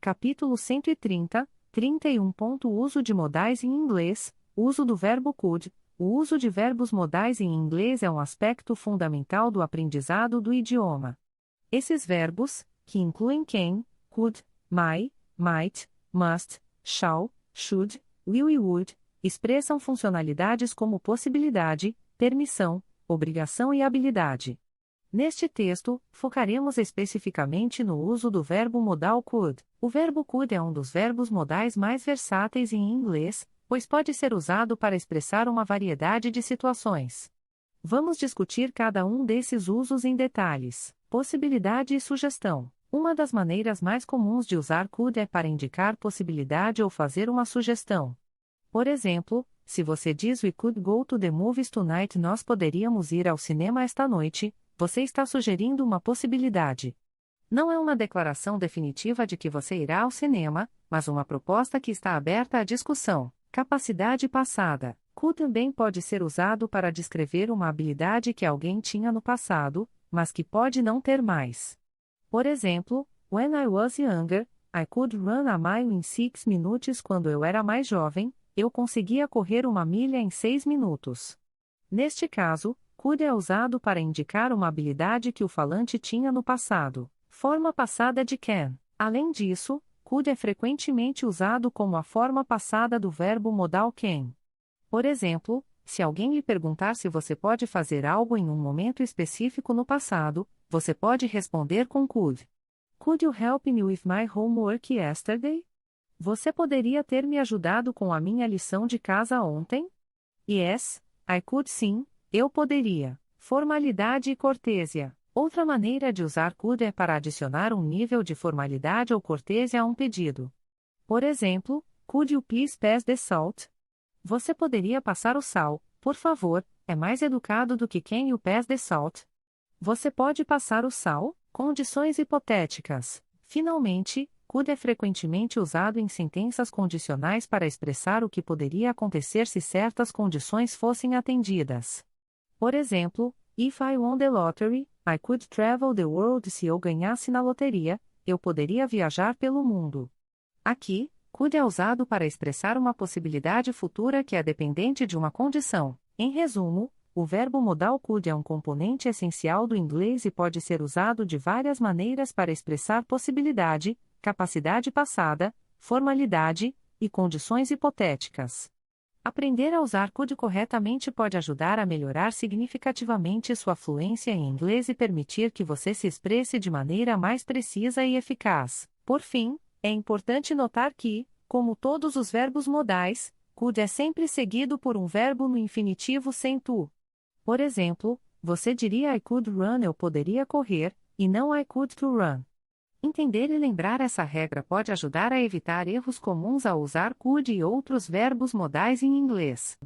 Capítulo 130, 31. Uso de modais em inglês. Uso do verbo could. O uso de verbos modais em inglês é um aspecto fundamental do aprendizado do idioma. Esses verbos, que incluem can, could, might, must, shall, should, will e would, expressam funcionalidades como possibilidade, permissão, obrigação e habilidade. Neste texto, focaremos especificamente no uso do verbo modal could. O verbo could é um dos verbos modais mais versáteis em inglês, pois pode ser usado para expressar uma variedade de situações. Vamos discutir cada um desses usos em detalhes. Possibilidade e sugestão. Uma das maneiras mais comuns de usar could é para indicar possibilidade ou fazer uma sugestão. Por exemplo, se você diz "We could go to the movies tonight", nós poderíamos ir ao cinema esta noite, você está sugerindo uma possibilidade. Não é uma declaração definitiva de que você irá ao cinema, mas uma proposta que está aberta à discussão. Capacidade passada. Could também pode ser usado para descrever uma habilidade que alguém tinha no passado, mas que pode não ter mais. Por exemplo, "When I was younger, I could run a mile in 6 minutes". Quando eu era mais jovem, eu conseguia correr uma milha em 6 minutos. Neste caso, could é usado para indicar uma habilidade que o falante tinha no passado. Forma passada de can. Além disso, could é frequentemente usado como a forma passada do verbo modal can. Por exemplo, se alguém lhe perguntar se você pode fazer algo em um momento específico no passado, você pode responder com could. Could you help me with my homework yesterday? Você poderia ter me ajudado com a minha lição de casa ontem? Yes, I could. Sim, eu poderia. Formalidade e cortesia. Outra maneira de usar could é para adicionar um nível de formalidade ou cortesia a um pedido. Por exemplo, "Could you please pass the salt?" Você poderia passar o sal, por favor, é mais educado do que "Can you pass the salt?" Você pode passar o sal? Condições hipotéticas. Finalmente, could é frequentemente usado em sentenças condicionais para expressar o que poderia acontecer se certas condições fossem atendidas. Por exemplo, "If I won the lottery, I could travel the world". Se eu ganhasse na loteria, eu poderia viajar pelo mundo. Aqui, could é usado para expressar uma possibilidade futura que é dependente de uma condição. Em resumo, o verbo modal could é um componente essencial do inglês e pode ser usado de várias maneiras para expressar possibilidade, capacidade passada, formalidade e condições hipotéticas. Aprender a usar could corretamente pode ajudar a melhorar significativamente sua fluência em inglês e permitir que você se expresse de maneira mais precisa e eficaz. Por fim, é importante notar que, como todos os verbos modais, could é sempre seguido por um verbo no infinitivo sem to. Por exemplo, você diria "I could run", eu poderia correr, e não "I could to run". Entender e lembrar essa regra pode ajudar a evitar erros comuns ao usar could e outros verbos modais em inglês.